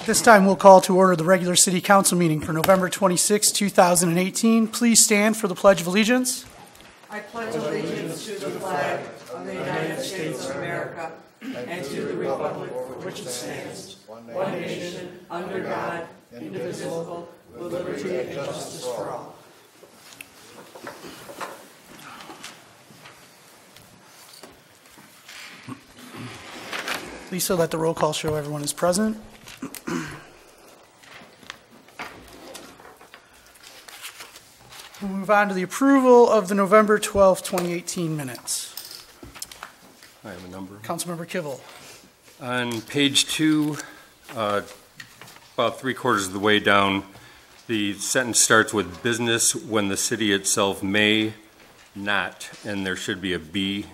This time we'll call to order the regular City Council meeting for November 26, 2018. Please stand for the Pledge of Allegiance. I pledge allegiance to the flag of the United States of America and to the republic for which it stands, one nation, under God, indivisible, with liberty and justice for all. Lisa, let the roll call show everyone is present. We'll move on to the approval of the November 12, 2018 minutes. I have a number. Councilmember Kivel. On page 2, about 3/4 of the way down, the sentence starts with business when the city itself may not, and there should be a B,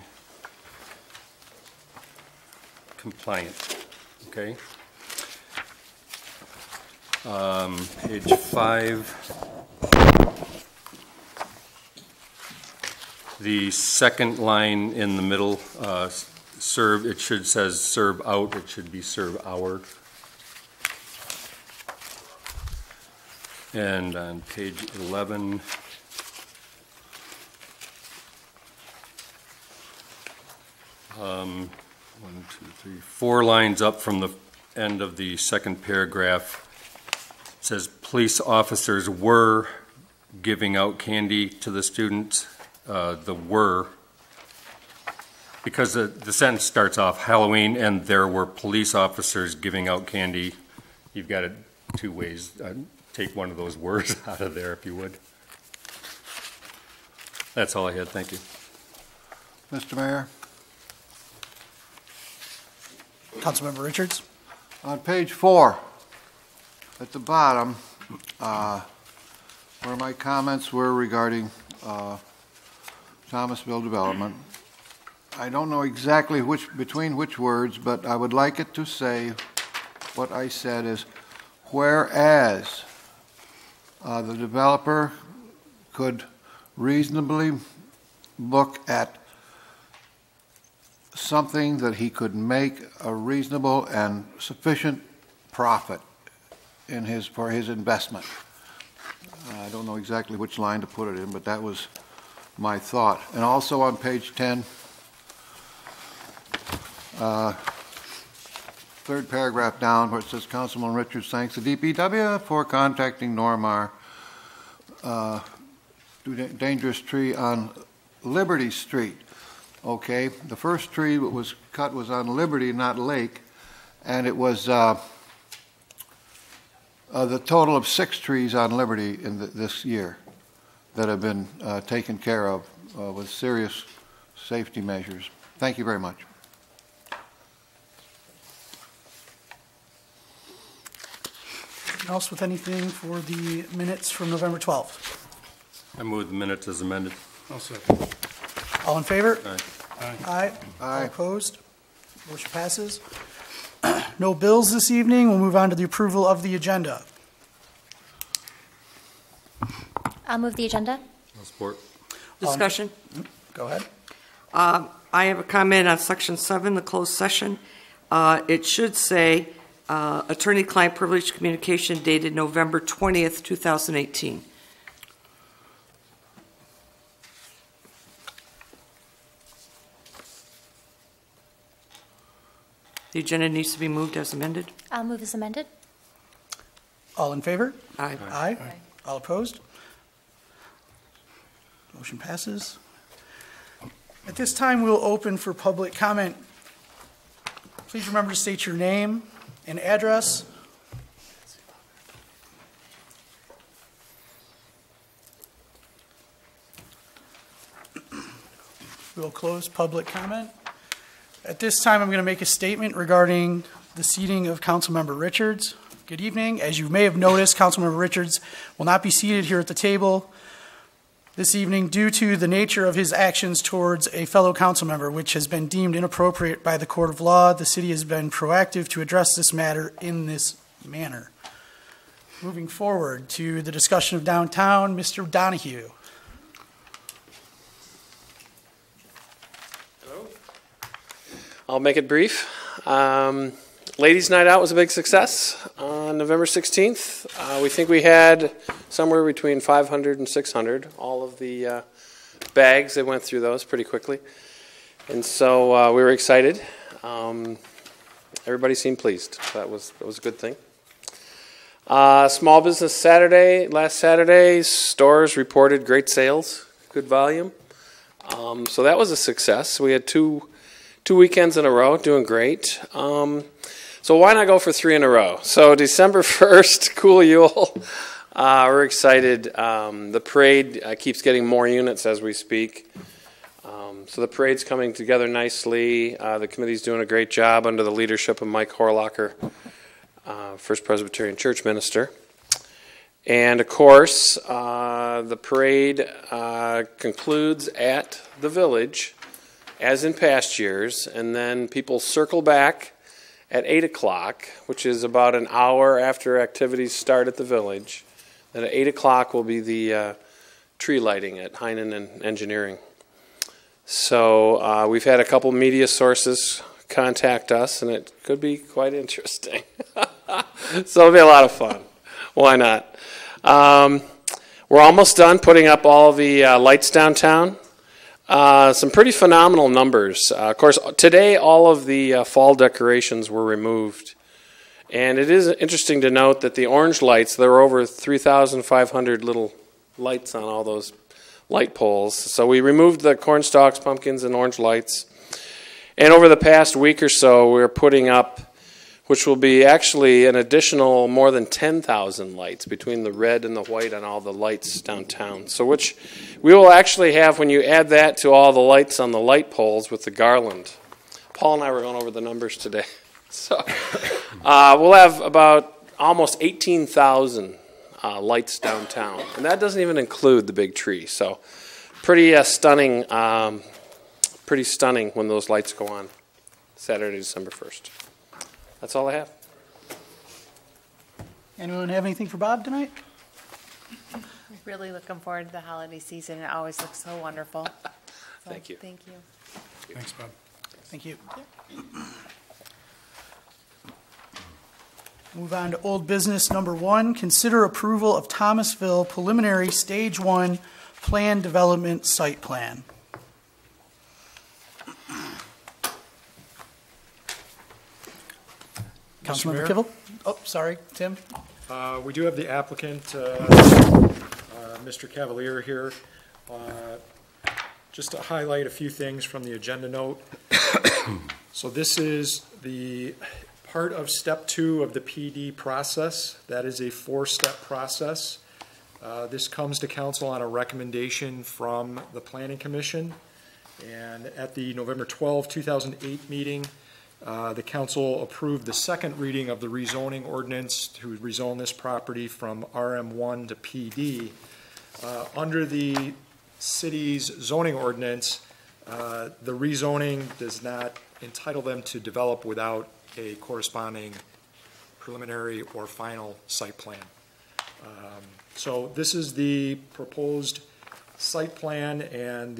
compliant, okay? Page 5, the second line in the middle, serve, it should says serve out, it should be serve hour. And on page 11, one, two, three, 4 lines up from the end of the second paragraph, it says police officers were giving out candy to the students. The were, because the sentence starts off Halloween and there were police officers giving out candy. You've got it 2 ways. Take one of those words out of there if you would. That's all I had. Thank you. Mr. Mayor. Councilmember Richards. On page 4, at the bottom, where my comments were regarding Thomasville development, I don't know exactly between which words, but I would like it to say what I said is, whereas the developer could reasonably look at something that he could make a reasonable and sufficient profit for his investment. I don't know exactly which line to put it in, but that was my thought. And also on page 10, third paragraph down where it says Councilman Richards thanks the DPW for contacting Normar dangerous tree on Liberty Street. Okay, the first tree that was cut was on Liberty, not Lake, and it was the total of 6 trees on Liberty in this year that have been taken care of with serious safety measures. Thank you very much. Anyone else with anything for the minutes from November 12th? I move the minutes as amended. I'll second. All in favor? Aye. Aye. Aye. All opposed? Motion passes. No bills this evening. We'll move on to the approval of the agenda. I'll move the agenda. I'll support. Discussion. Go ahead. I have a comment on section 7, the closed session. It should say attorney-client privileged communication dated November 20th, 2018. The agenda needs to be moved as amended. I'll move as amended. All in favor? Aye. Aye. All opposed? Motion passes. At this time, we'll open for public comment. Please remember to state your name and address. We will close public comment. At this time, I'm going to make a statement regarding the seating of Councilmember Richards. Good evening. As you may have noticed, Councilmember Richards will not be seated here at the table this evening due to the nature of his actions towards a fellow council member, which has been deemed inappropriate by the court of law. The city has been proactive to address this matter in this manner. Moving forward to the discussion of downtown, Mr. Donahue. I'll make it brief. Ladies' Night Out was a big success on November 16th. We think we had somewhere between 500 and 600. All of the bags, they went through those pretty quickly. And so we were excited. Everybody seemed pleased. That was a good thing. Small Business Saturday, last Saturday, stores reported great sales, good volume. So that was a success. We had two weekends in a row, doing great. So why not go for 3 in a row? So December 1st, Cool Yule. We're excited. The parade keeps getting more units as we speak. So the parade's coming together nicely. The committee's doing a great job under the leadership of Mike Horlacher, First Presbyterian Church minister. And of course, the parade concludes at the village, as in past years, and then people circle back at 8 o'clock, which is about an hour after activities start at the village. Then at 8 o'clock will be the tree lighting at Heinen and Engineering. So we've had a couple media sources contact us, and it could be quite interesting. So it'll be a lot of fun. Why not? We're almost done putting up all the lights downtown. Some pretty phenomenal numbers. Of course, today all of the fall decorations were removed. And it is interesting to note that the orange lights, there were over 3,500 little lights on all those light poles. So we removed the corn stalks, pumpkins, and orange lights. And over the past week or so, we're putting up, which will be actually an additional more than 10,000 lights between the red and the white on all the lights downtown. So which we will actually have, when you add that to all the lights on the light poles with the garland. Paul and I were going over the numbers today. So we'll have about almost 18,000 lights downtown. And that doesn't even include the big tree. So pretty stunning when those lights go on Saturday, December 1st. That's all I have. Anyone have anything for Bob tonight? Really looking forward to the holiday season. It always looks so wonderful. So, Thank you. Thank you. Thanks, Bob. Thank you. Move on to old business number 1. Consider approval of Thomasville preliminary stage 1 plan development site plan. Councilmember Kivel? Oh, sorry, Tim. We do have the applicant, Mr. Cavalier here. Just to highlight a few things from the agenda note. So this is the part of step 2 of the PD process. That is a 4-step process. This comes to council on a recommendation from the Planning Commission. And at the November 12, 2008 meeting, the council approved the second reading of the rezoning ordinance to rezone this property from RM1 to PD. Under the city's zoning ordinance, the rezoning does not entitle them to develop without a corresponding preliminary or final site plan. So this is the proposed site plan, and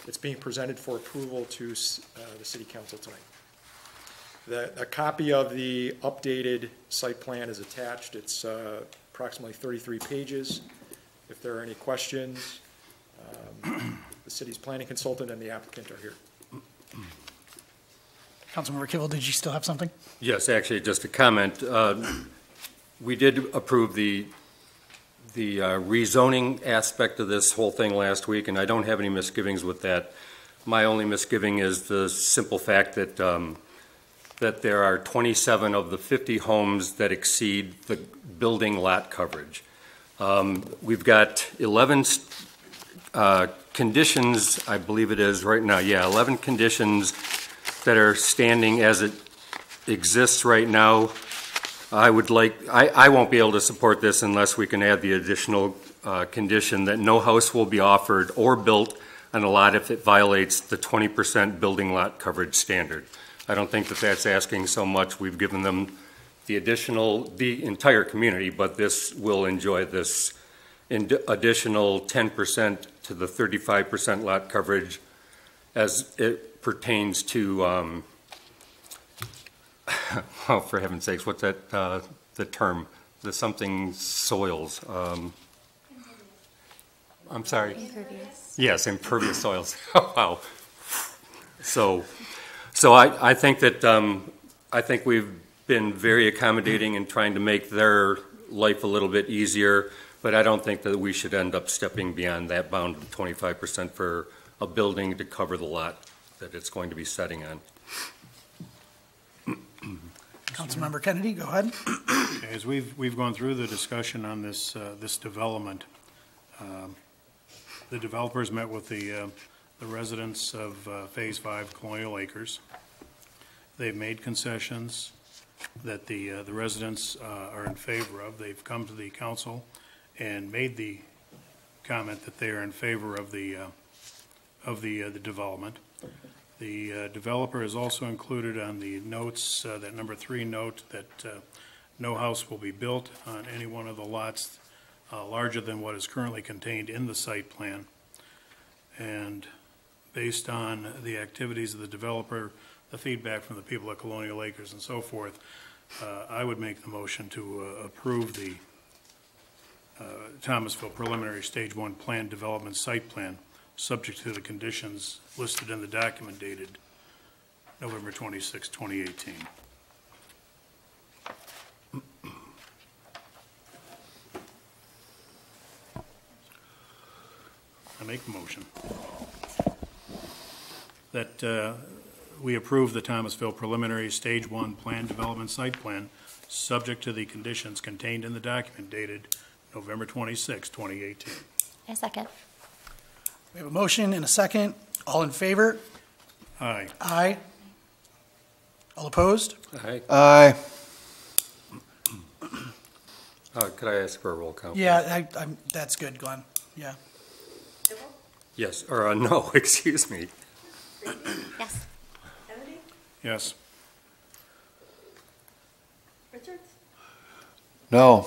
it's being presented for approval to the city council tonight. A copy of the updated site plan is attached. It's approximately 33 pages. If there are any questions, the city's planning consultant and the applicant are here. Councilmember Kivel, did you still have something? Yes, actually, just a comment. We did approve the rezoning aspect of this whole thing last week, and I don't have any misgivings with that. My only misgiving is the simple fact that that there are 27 of the 50 homes that exceed the building lot coverage. We've got 11 conditions, I believe it is right now. Yeah, 11 conditions that are standing as it exists right now. I won't be able to support this unless we can add the additional condition that no house will be offered or built on a lot if it violates the 20% building lot coverage standard. I don't think that that's asking so much. We've given them the entire community, but this will enjoy this additional 10% to the 35% lot coverage as it pertains to oh, for heaven's sakes, what's that, the term? The something soils. I'm sorry. Impervious. Yes, impervious soils. Wow. So I think that, I think we've been very accommodating in trying to make their life a little bit easier, but I don't think that we should end up stepping beyond that bound of 25% for a building to cover the lot that it's going to be setting on. Councilmember Kennedy, go ahead. As we've gone through the discussion on this development, the developers met with the residents of Phase 5 Colonial Acres. They've made concessions that the residents are in favor of. They've come to the council and made the comment that they are in favor of the development. The developer is also included on the notes, that number 3 note, that no house will be built on any one of the lots larger than what is currently contained in the site plan. And based on the activities of the developer, the feedback from the people at Colonial Acres and so forth, I would make the motion to approve the Thomasville preliminary stage 1 plan development site plan, subject to the conditions listed in the document dated November 26, 2018. I make the motion that we approve the Thomasville preliminary stage 1 plan development site plan, subject to the conditions contained in the document dated November 26, 2018. A second. We have a motion and a second. All in favor? Aye. Aye. All opposed? Aye. Aye. Could I ask for a roll call? Yeah, that's good, Glenn. Yeah. Yes, or no, excuse me. Yes. Kennedy? Yes. Richards? No.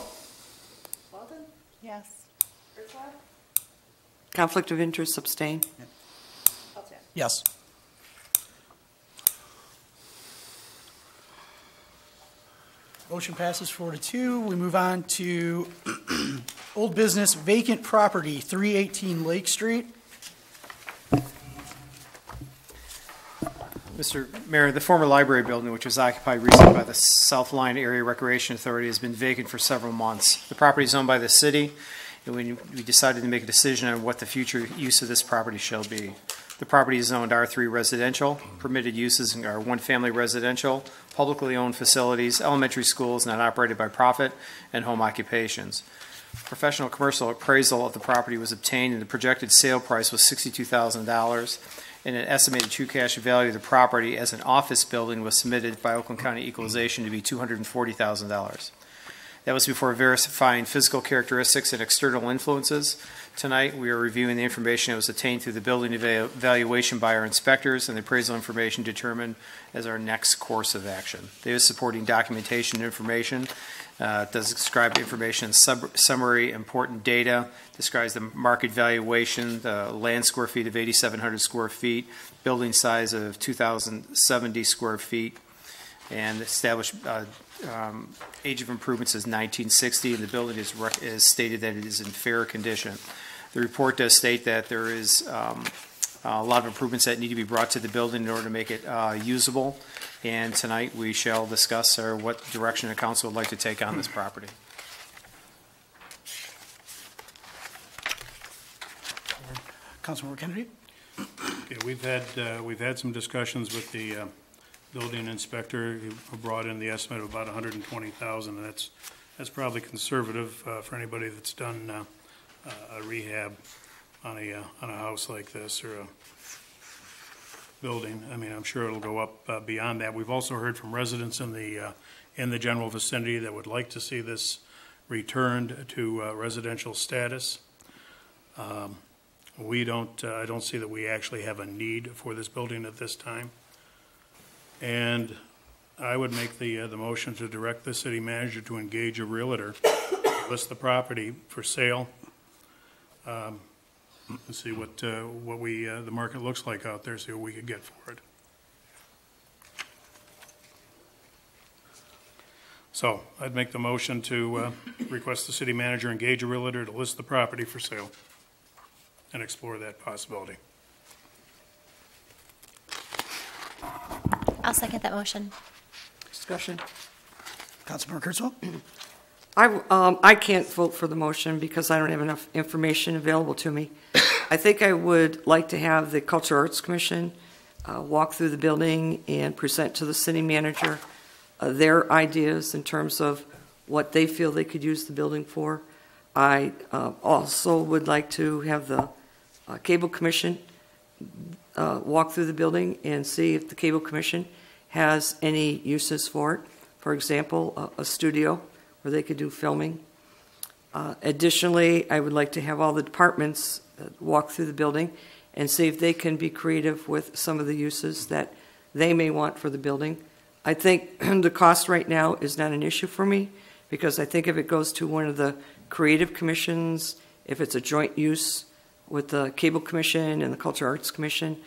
Walden? Yes. Herzog? Conflict of interest, abstain. Yes. Motion passes 4-2. We move on to old business vacant property, 318 Lake Street. Mr. Mayor, the former library building, which was occupied recently by the South Lyon Area Recreation Authority, has been vacant for several months. The property is owned by the city, and we decided to make a decision on what the future use of this property shall be. The property is zoned R3 residential. Permitted uses are one-family residential, publicly owned facilities, elementary schools not operated by profit, and home occupations. Professional commercial appraisal of the property was obtained, and the projected sale price was $62,000. And an estimated true cash value of the property as an office building was submitted by Oakland County Equalization to be $240,000. That was before verifying physical characteristics and external influences. Tonight, we are reviewing the information that was obtained through the building evaluation by our inspectors and the appraisal information determined as our next course of action. There is supporting documentation and information. Does describe information in summary, important data, describes the market valuation, the land square feet of 8,700 square feet, building size of 2,070 square feet, and established age of improvements is 1960, and the building is stated that it is in fair condition. The report does state that there is a lot of improvements that need to be brought to the building in order to make it usable. And tonight we shall discuss what direction the council would like to take on this property. Councilmember Kennedy? Okay, we've had some discussions with the building inspector who brought in the estimate of about $120,000, and that's probably conservative for anybody that's done a rehab on a house like this or a building. I mean, I'm sure it'll go up beyond that. We've also heard from residents in the general vicinity that would like to see this returned to residential status. I don't see that we actually have a need for this building at this time. And I would make the motion to direct the city manager to engage a realtor, list the property for sale, and see what the market looks like out there, see what we could get for it. So I'd make the motion to request the city manager engage a realtor to list the property for sale and explore that possibility. I'll second that motion. Discussion. Councilmember Kurtzwell? I can't vote for the motion because I don't have enough information available to me. I think I would like to have the Cultural Arts Commission walk through the building and present to the city manager their ideas in terms of what they feel they could use the building for. I also would like to have the Cable Commission walk through the building and see if the Cable Commission has any uses for it. For example, a studio where they could do filming. Additionally, I would like to have all the departments walk through the building and see if they can be creative with some of the uses that they may want for the building. I think the cost right now is not an issue for me because I think if it goes to one of the creative commissions, if it's a joint use with the Cable Commission and the Cultural Arts Commission,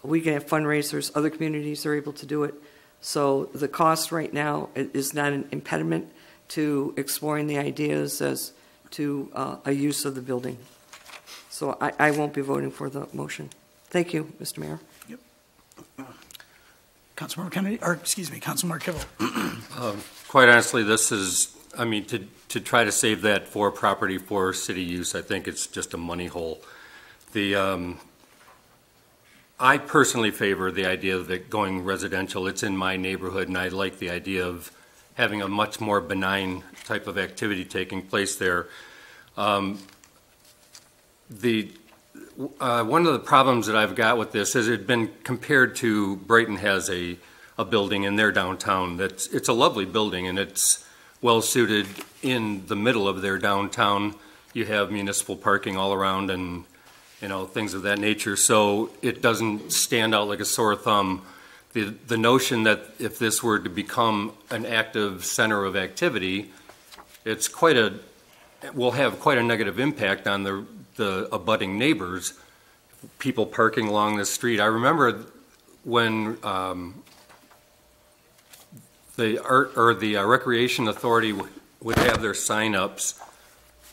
we can have fundraisers. Other communities are able to do it. So the cost right now is not an impediment to exploring the ideas as to a use of the building. So I won't be voting for the motion. Thank you, Mr. Mayor. Yep. Councilmember Kennedy, or excuse me, Councilmember Kibble. Quite honestly, this is, I mean, to try to save that for property for city use, I think it's just a money hole. I personally favor the idea of it going residential. It's in my neighborhood, and I like the idea of having a much more benign type of activity taking place there. One of the problems that I've got with this is it's been compared to Brighton has a building in their downtown. It's a lovely building, and it's well suited in the middle of their downtown. You have municipal parking all around and things of that nature, so it doesn't stand out like a sore thumb. The notion that if this were to become an active center of activity, will have quite a negative impact on the abutting neighbors, people parking along the street. I remember when the Recreation Authority would have their sign-ups,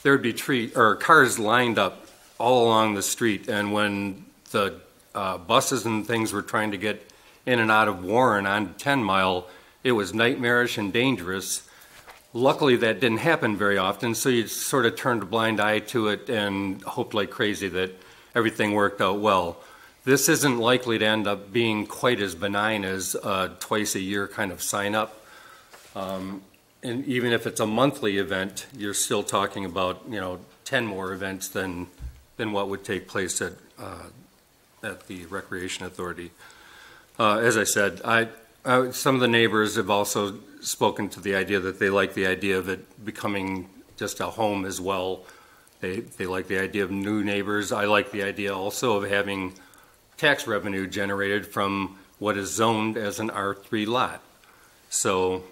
there would be cars lined up all along the street, and when the buses and things were trying to get in and out of Warren on 10 Mile, it was nightmarish and dangerous. Luckily, that didn't happen very often, so you sort of turned a blind eye to it and hoped like crazy that everything worked out well. This isn't likely to end up being quite as benign as a twice-a-year kind of sign-up. And even if it's a monthly event, you're still talking about 10 more events than what would take place at the Recreation Authority. As I said, some of the neighbors have also spoken to the idea that they like the idea of it becoming just a home as well. They like the idea of new neighbors. I like the idea also of having tax revenue generated from what is zoned as an R3 lot. So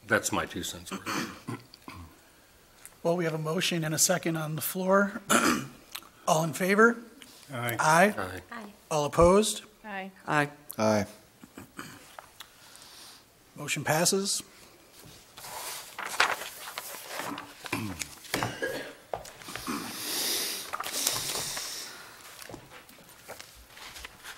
that's my 2 cents worth. Well, we have a motion and a second on the floor. All in favor? Aye. Aye. Aye. Aye. All opposed? Aye. Aye. Aye. Motion passes.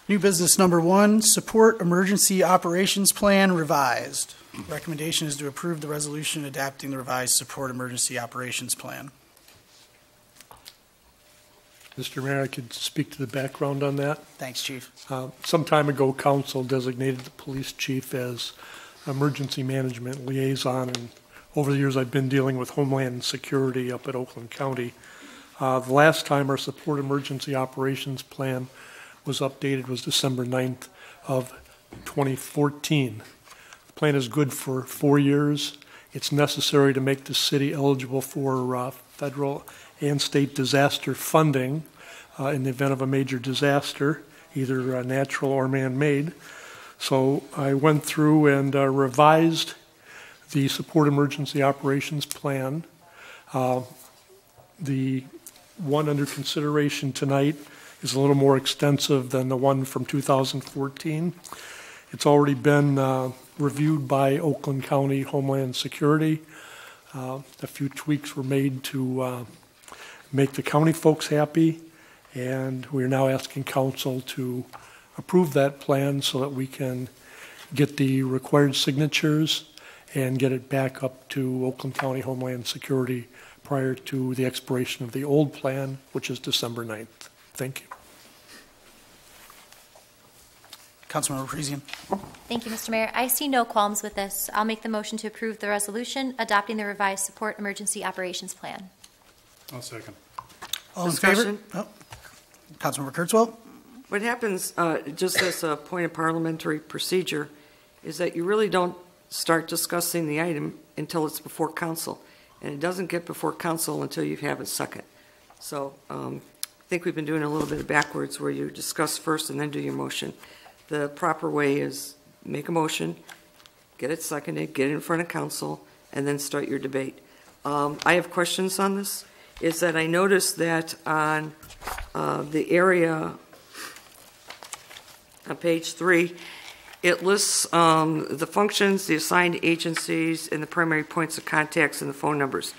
New business number 1, Support Emergency Operations Plan revised. Recommendation is to approve the resolution adapting the revised Support Emergency Operations Plan. Mr. Mayor, I could speak to the background on that. Thanks, Chief. Some time ago, council designated the police chief as emergency management liaison, and over the years I've been dealing with Homeland Security up at Oakland County. The last time our Support Emergency Operations Plan was updated was December 9th of 2014. The plan is good for 4 years. It's necessary to make the city eligible for federal and state disaster funding in the event of a major disaster, either natural or man-made. So I went through and revised the Support Emergency Operations Plan. The one under consideration tonight is a little more extensive than the one from 2014. It's already been reviewed by Oakland County Homeland Security. A few tweaks were made to make the county folks happy, and we're now asking council to approve that plan so that we can get the required signatures and get it back up to Oakland County Homeland Security prior to the expiration of the old plan, which is December 9th. Thank you. Councilmember Parisian. Thank you, Mr. Mayor. I see no qualms with this. I'll make the motion to approve the resolution adopting the revised support emergency operations plan. I'll second. All in favor? Discussion? Oh. Councilmember Kurtzwell? What happens, just as a point of parliamentary procedure, is that you really don't start discussing the item until it's before council. And it doesn't get before council until you have a second. So I think we've been doing a little bit of backwards where you discuss first and then do your motion. The proper way is make a motion, get it seconded, get it in front of council, and then start your debate. I have questions on this. Is that I noticed that on the area on page 3, it lists the functions, the assigned agencies, and the primary points of contacts and the phone numbers.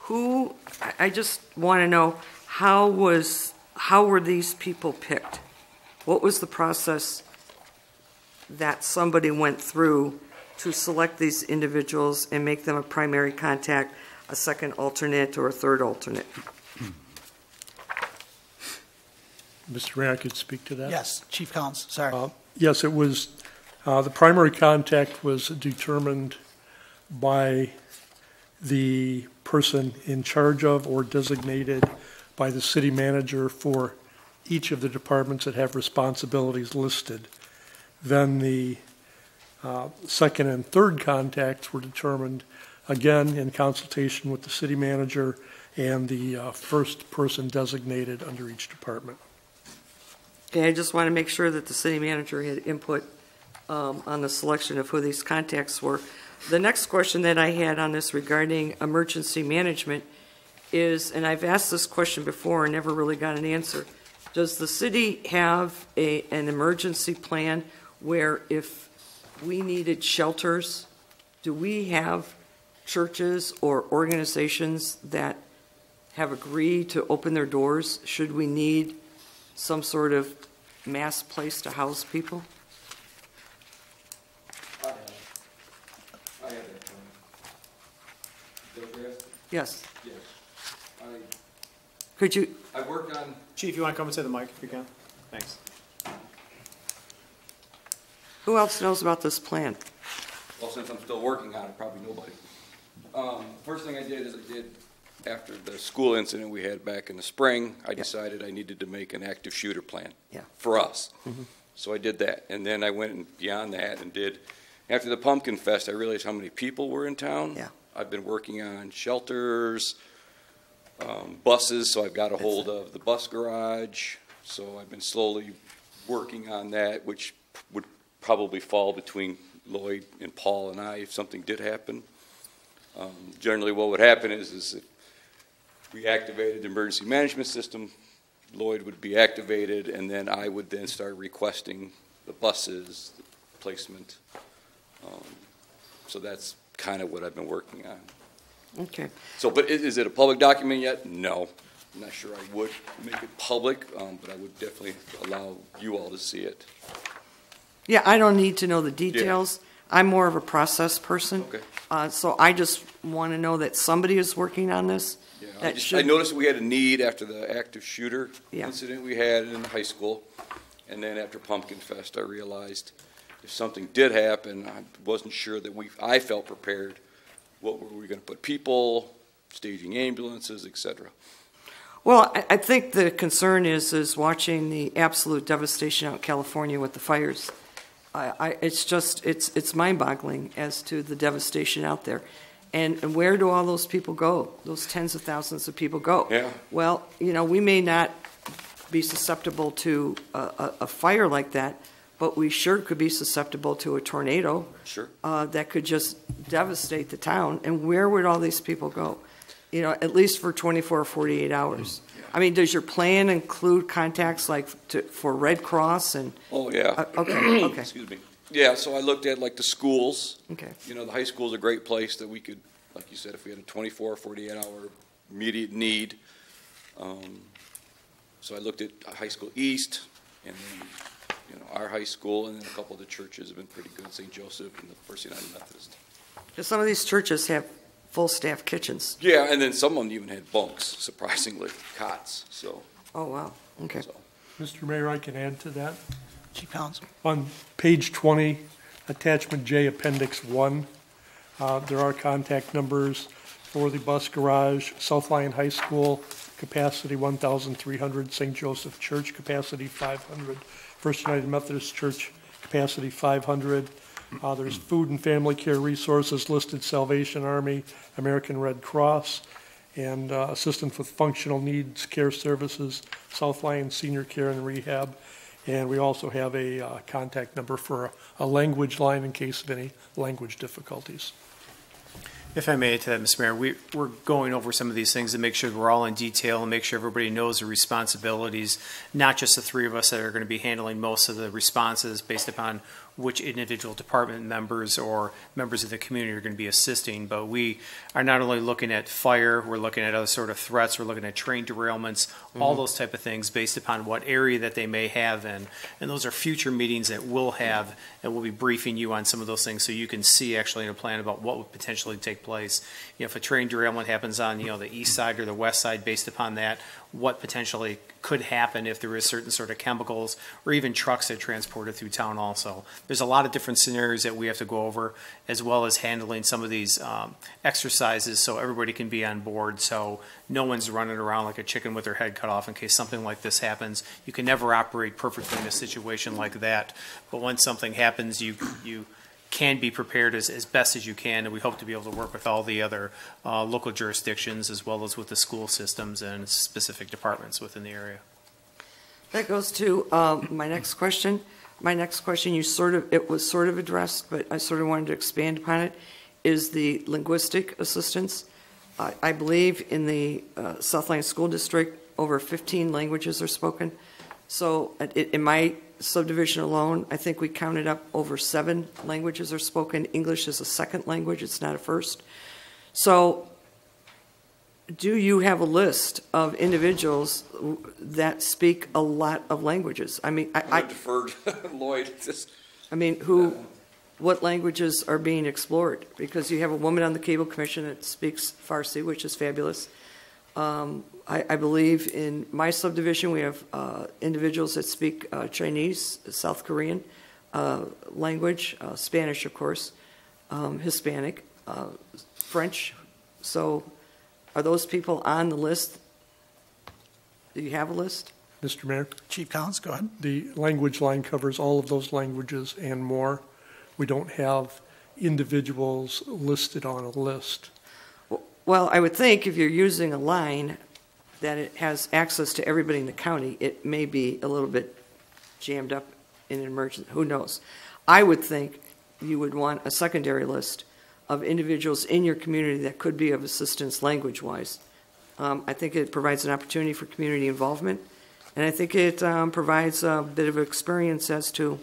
I just want to know, how were these people picked? What was the process that somebody went through to select these individuals and make them a primary contact, a second alternate, or a third alternate? Mr. Mayor, I could speak to that? Yes, Chief Collins, sorry. Yes, it was, the primary contact was determined by the person in charge of or designated by the city manager for each of the departments that have responsibilities listed. Then the second and third contacts were determined, again, in consultation with the city manager and the first person designated under each department. Okay, I just want to make sure that the city manager had input on the selection of who these contacts were. The next question that I had on this regarding emergency management is, and I've asked this question before and never really got an answer, does the city have an emergency plan where if we needed shelters, do we have churches or organizations that have agreed to open their doors should we need some sort of mass place to house people? I have that. Yes. Yes. Could you? I worked on. Chief, you want to come into the mic if you can? Thanks. Who else knows about this plan? Well, since I'm still working on it, probably nobody. First thing I did is after the school incident we had back in the spring, I decided I needed to make an active shooter plan for us. Mm-hmm. So I did that. And then I went beyond that and did, after the Pumpkin Fest, I realized how many people were in town. Yeah. I've been working on shelters, buses, so I've got a hold of the bus garage. So I've been slowly working on that, which would probably fall between Lloyd and Paul and I if something did happen. Generally what would happen is if we activated the emergency management system, Lloyd would be activated, and then I would then start requesting the buses, the placement. So that's kind of what I've been working on. Okay. So, but is it a public document yet? No. I'm not sure I would make it public, but I would definitely allow you all to see it. Yeah, I don't need to know the details. Yeah. I'm more of a process person. Okay. So I just want to know that somebody is working on this. Yeah, I noticed we had a need after the active shooter incident we had in high school. And then after Pumpkin Fest, I realized if something did happen, I wasn't sure that I felt prepared. What were we going to put people, staging ambulances, et cetera? Well, I think the concern is watching the absolute devastation out in California with the fires. It's mind-boggling as to the devastation out there. And where do all those people go? Those tens of thousands of people go? Yeah. Well, we may not be susceptible to a fire like that, but we sure could be susceptible to a tornado. Sure. That could just devastate the town. And where would all these people go? At least for 24 or 48 hours. Yeah. I mean, does your plan include contacts for Red Cross and? Oh, yeah. Okay. Excuse me. Yeah, so I looked at like the schools. Okay. You know, the high school is a great place that we could, like you said, if we had a 24 or 48-hour immediate need. So I looked at High School East, and then, you know, our high school, and then a couple of the churches have been pretty good, St. Joseph and the First United Methodist. Because some of these churches have full staff kitchens. Yeah, and then some of them even had bunks, surprisingly, cots, so. Oh, wow. Okay. So. Mr. Mayor, I can add to that. Chief Collins. On page 20, attachment J, appendix 1, there are contact numbers for the bus garage, South Lyon High School, capacity 1,300, St. Joseph Church, capacity 500, First United Methodist Church, capacity 500. There's food and family care resources listed, Salvation Army, American Red Cross, and assistance with functional needs care services, South Lyon Senior Care and Rehab. And we also have a contact number for a language line in case of any language difficulties. If I may add to that, Mr. Mayor, we're going over some of these things to make sure we're all in detail and make sure everybody knows the responsibilities, not just the three of us that are going to be handling most of the responses based upon which individual department members or members of the community are going to be assisting, but we are not only looking at fire, we're looking at other sort of threats, we're looking at train derailments, all those type of things based upon what area that they may have in. And those are future meetings that we'll have, and we'll be briefing you on some of those things so you can see actually in a plan about what would potentially take place. You know, if a train derailment happens on, you know, the east side or the west side, based upon that, what potentially could happen if there is certain sort of chemicals or even trucks that are transported through town also. There's a lot of different scenarios that we have to go over, as well as handling some of these exercises so everybody can be on board, so no one's running around like a chicken with their head cut off in case something like this happens. You can never operate perfectly in a situation like that, but when something happens, you can be prepared as best as you can, and we hope to be able to work with all the other local jurisdictions as well as with the school systems and specific departments within the area. That goes to my next question. My next question, it was sort of addressed, but I sort of wanted to expand upon it, is the linguistic assistance. I believe in the South Lyon School District, over 15 languages are spoken. So in my subdivision alone, I think we counted up over 7 languages are spoken. English is a second language, it's not a first. So do you have a list of individuals that speak a lot of languages? I mean, I deferred Lloyd. I mean, what languages are being explored? Because you have a woman on the Cable Commission that speaks Farsi, which is fabulous. I believe in my subdivision we have individuals that speak Chinese, South Korean language, Spanish, of course, Hispanic, French. So are those people on the list? Do you have a list? Mr. Mayor? Chief Collins, go ahead. The language line covers all of those languages and more. We don't have individuals listed on a list. Well, I would think if you're using a line that it has access to everybody in the county, it may be a little bit jammed up in an emergency. Who knows? I would think you would want a secondary list of individuals in your community that could be of assistance language-wise. I think it provides an opportunity for community involvement, and I think it provides a bit of experience as to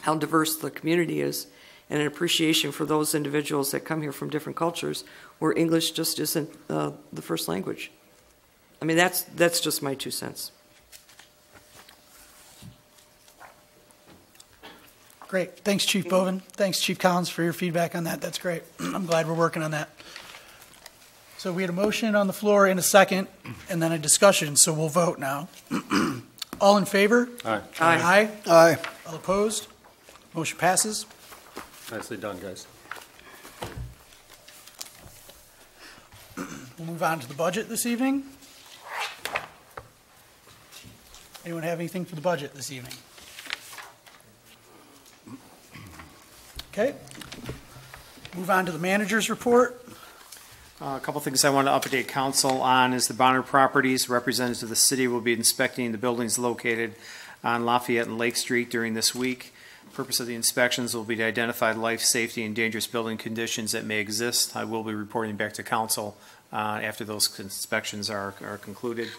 how diverse the community is and an appreciation for those individuals that come here from different cultures where English just isn't the first language. I mean, that's just my 2 cents. Great. Thanks, Chief Boven. Thanks, Chief Collins, for your feedback on that. That's great. I'm glad we're working on that. So we had a motion on the floor in a second, and then a discussion, so we'll vote now. All in favor? Aye. Aye. Aye. All opposed? Motion passes. Nicely done, guys. We'll move on to the budget this evening. Anyone have anything for the budget this evening? Okay. Move on to the manager's report. A couple things I want to update council on is the Bonner Properties representatives of the city will be inspecting the buildings located on Lafayette and Lake Street during this week. Purpose of the inspections will be to identify life, safety, and dangerous building conditions that may exist. I will be reporting back to council after those inspections are concluded.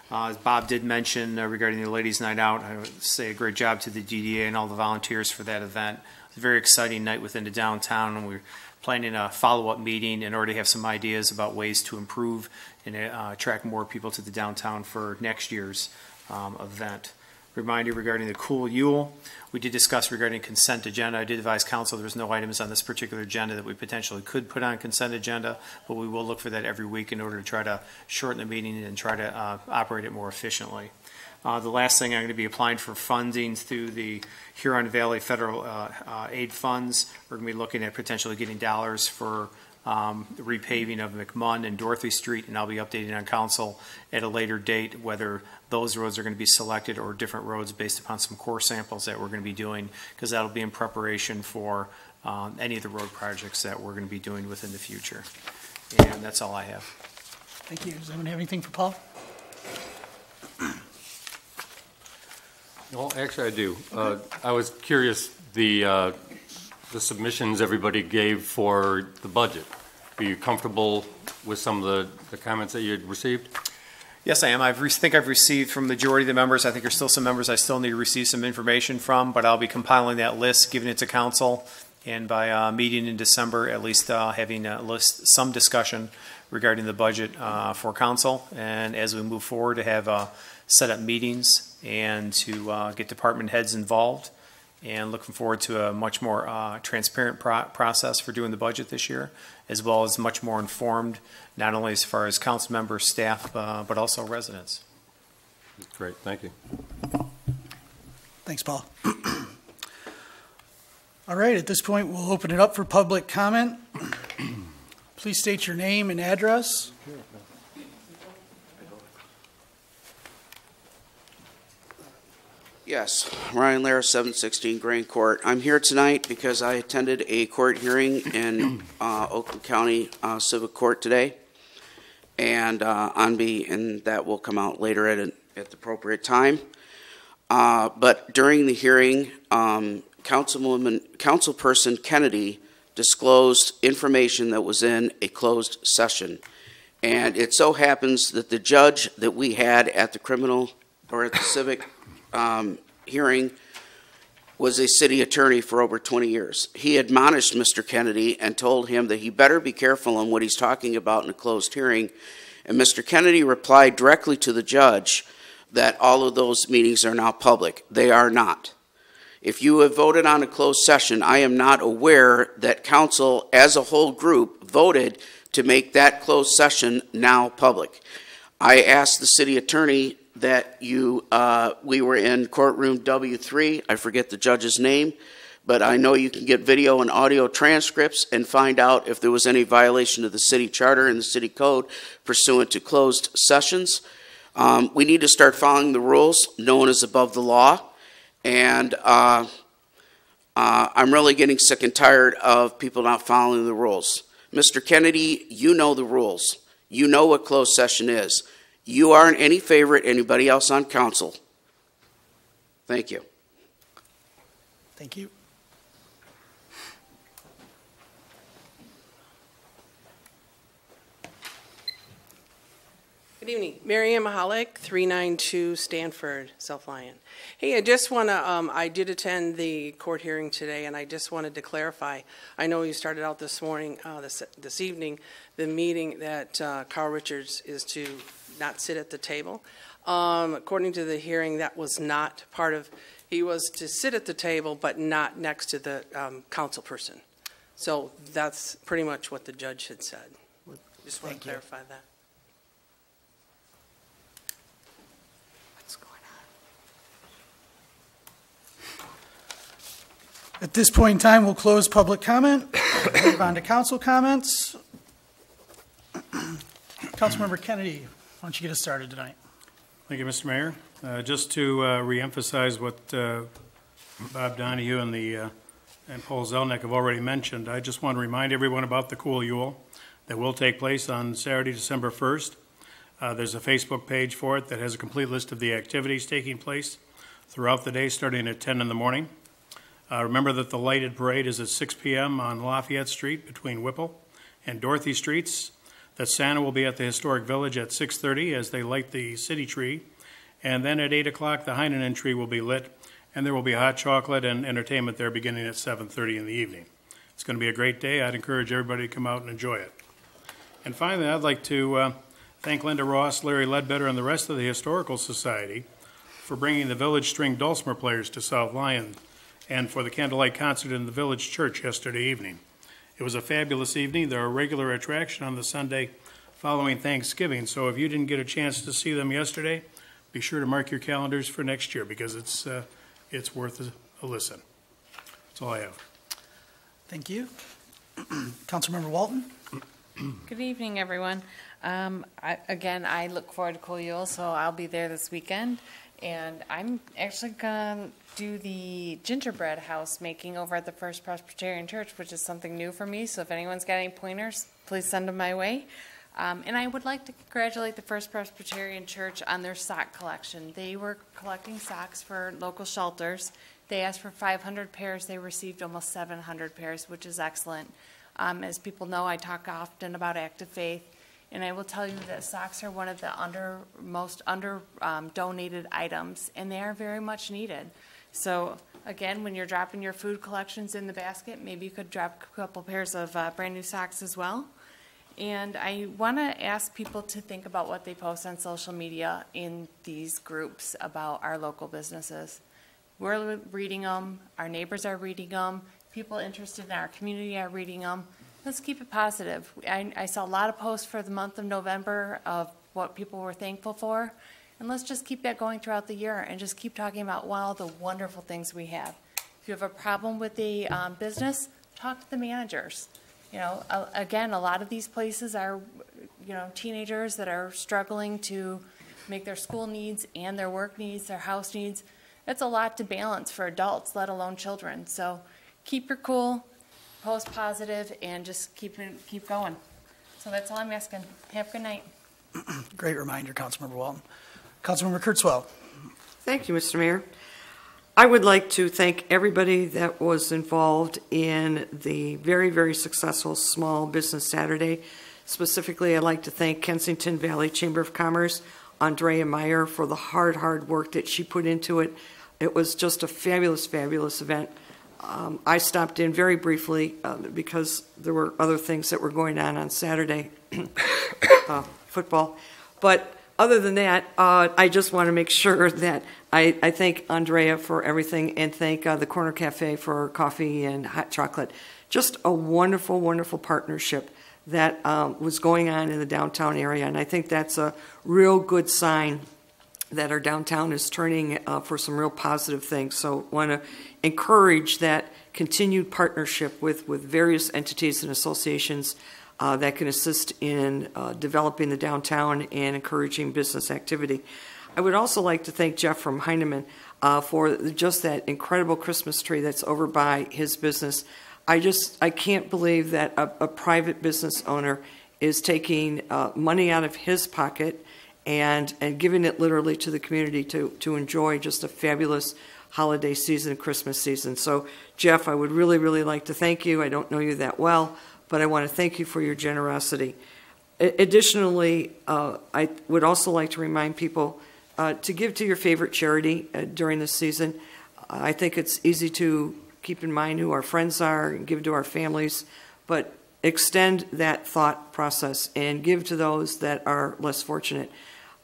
As Bob did mention regarding the Ladies' Night Out, I would say a great job to the DDA and all the volunteers for that event. It was a very exciting night within the downtown, and we're planning a follow-up meeting and already have some ideas about ways to improve and attract more people to the downtown for next year's event. Reminder regarding the Cool Yule, we did discuss regarding consent agenda. I did advise council there's no items on this particular agenda that we potentially could put on consent agenda, but we will look for that every week in order to try to shorten the meeting and try to operate it more efficiently. The last thing, I'm going to be applying for funding through the Huron Valley Federal Aid Funds. We're going to be looking at potentially getting dollars for the repaving of McMunn and Dorothy Street, and I'll be updating on council at a later date whether those roads are going to be selected or different roads based upon some core samples that we're going to be doing, because that'll be in preparation for any of the road projects that we're going to be doing within the future. And that's all I have. Thank you. Does anyone have anything for Paul? Well, actually, I do. I was curious, the submissions everybody gave for the budget. Are you comfortable with some of the comments that you had received? Yes, I am. I think I've received from the majority of the members. I think there's still some members I still need to receive some information from, but I'll be compiling that list, giving it to council, and by meeting in December, at least having some discussion regarding the budget for council, and as we move forward to have set up meetings and to get department heads involved, and looking forward to a much more transparent process for doing the budget this year, as well as much more informed, not only as far as council members, staff, but also residents. Great, thank you. Thanks, Paul. All right, at this point, we'll open it up for public comment. Please state your name and address. Yes, Ryan Lair, 716 Grand Court. I'm here tonight because I attended a court hearing in Oakland County Civic Court today, and and that will come out later at the appropriate time. But during the hearing, Councilperson Kennedy disclosed information that was in a closed session, and it so happens that the judge that we had at the civic hearing was a city attorney for over 20 years. He admonished Mr. Kennedy and told him that he better be careful on what he's talking about in a closed hearing. And Mr. Kennedy replied directly to the judge that all of those meetings are now public. They are not. If you have voted on a closed session, I am not aware that council as a whole group voted to make that closed session now public. I asked the city attorney that we were in courtroom W3. I forget the judge's name, but I know you can get video and audio transcripts and find out if there was any violation of the city charter and the city code pursuant to closed sessions. We need to start following the rules. No one is above the law, and I'm really getting sick and tired of people not following the rules. Mr. Kennedy, you know the rules. You know what closed session is. You aren't any favorite anybody else on council. Thank you. Thank you. Good evening. Miriam Mahalik, 392 Stanford, South Lyon. Hey, I just want to, I did attend the court hearing today, and I just wanted to clarify. I know you started out this morning, this evening, the meeting that Carl Richards is to not sit at the table. According to the hearing, that was not part of, he was to sit at the table, but not next to the council person. So that's pretty much what the judge had said. Just want to clarify that. At this point in time, we'll close public comment. Move on to council comments. Councilmember Kennedy, why don't you get us started tonight? Thank you, Mr. Mayor. Just to reemphasize what Bob Donahue and Paul Zelnick have already mentioned, I just want to remind everyone about the Cool Yule that will take place on Saturday, December 1st. There's a Facebook page for it that has a complete list of the activities taking place throughout the day, starting at 10 in the morning. Remember that the lighted parade is at 6 p.m. on Lafayette Street between Whipple and Dorothy Streets. that Santa will be at the Historic Village at 6:30 as they light the city tree. And then at 8 o'clock, the Heineman tree will be lit, and there will be hot chocolate and entertainment there beginning at 7:30 in the evening. It's going to be a great day. I'd encourage everybody to come out and enjoy it. And finally, I'd like to thank Linda Ross, Larry Ledbetter, and the rest of the Historical Society for bringing the Village String Dulcimer players to South Lyon and for the candlelight concert in the Village Church yesterday evening. It was a fabulous evening. They're a regular attraction on the Sunday following Thanksgiving, so if you didn't get a chance to see them yesterday, be sure to mark your calendars for next year because it's worth a listen. That's all I have. Thank you. Councilmember Walton. Good evening, everyone. I look forward to Cool Yule, so I'll be there this weekend. And I'm actually going to do the gingerbread house making over at the First Presbyterian Church, which is something new for me. So if anyone's got any pointers, please send them my way. And I would like to congratulate the First Presbyterian Church on their sock collection. They were collecting socks for local shelters. They asked for 500 pairs. They received almost 700 pairs, which is excellent. As people know, I talk often about active faith, and I will tell you that socks are one of the most donated items, and they are very much needed. So again, when you're dropping your food collections in the basket, maybe you could drop a couple pairs of brand new socks as well. And I want to ask people to think about what they post on social media in these groups about our local businesses. We're reading them, our neighbors are reading them, people interested in our community are reading them. Let's keep it positive. I saw a lot of posts for the month of November of what people were thankful for, and let's just keep that going throughout the year and just keep talking about all the wonderful things we have. If you have a problem with the business, talk to the managers. You know, again, a lot of these places are, teenagers that are struggling to make their school needs and their work needs, their house needs. It's a lot to balance for adults, let alone children. So keep your cool, post positive, and just keep going. So that's all I'm asking. Have a good night. Great reminder, Councilmember Walton. Councilmember Kurtzwell. Thank you, Mr. Mayor. I would like to thank everybody that was involved in the very, very successful Small Business Saturday. Specifically, I'd like to thank Kensington Valley Chamber of Commerce, Andrea Meyer, for the hard work that she put into it. It was just a fabulous, fabulous event. I stopped in very briefly because there were other things that were going on Saturday, football. But other than that, I just want to make sure that I thank Andrea for everything and thank the Corner Cafe for coffee and hot chocolate. Just a wonderful, wonderful partnership that was going on in the downtown area. And I think that's a real good sign that our downtown is turning for some real positive things. So I want to encourage that continued partnership with various entities and associations that can assist in developing the downtown and encouraging business activity. I would also like to thank Jeff from Heineman for just that incredible Christmas tree that's over by his business. I can't believe that a private business owner is taking money out of his pocket and giving it literally to the community to enjoy just a fabulous holiday season, Christmas season. So, Jeff, I would really, really like to thank you. I don't know you that well, but I want to thank you for your generosity. Additionally, I would also like to remind people to give to your favorite charity during this season. I think it's easy to keep in mind who our friends are and give to our families, but extend that thought process and give to those that are less fortunate.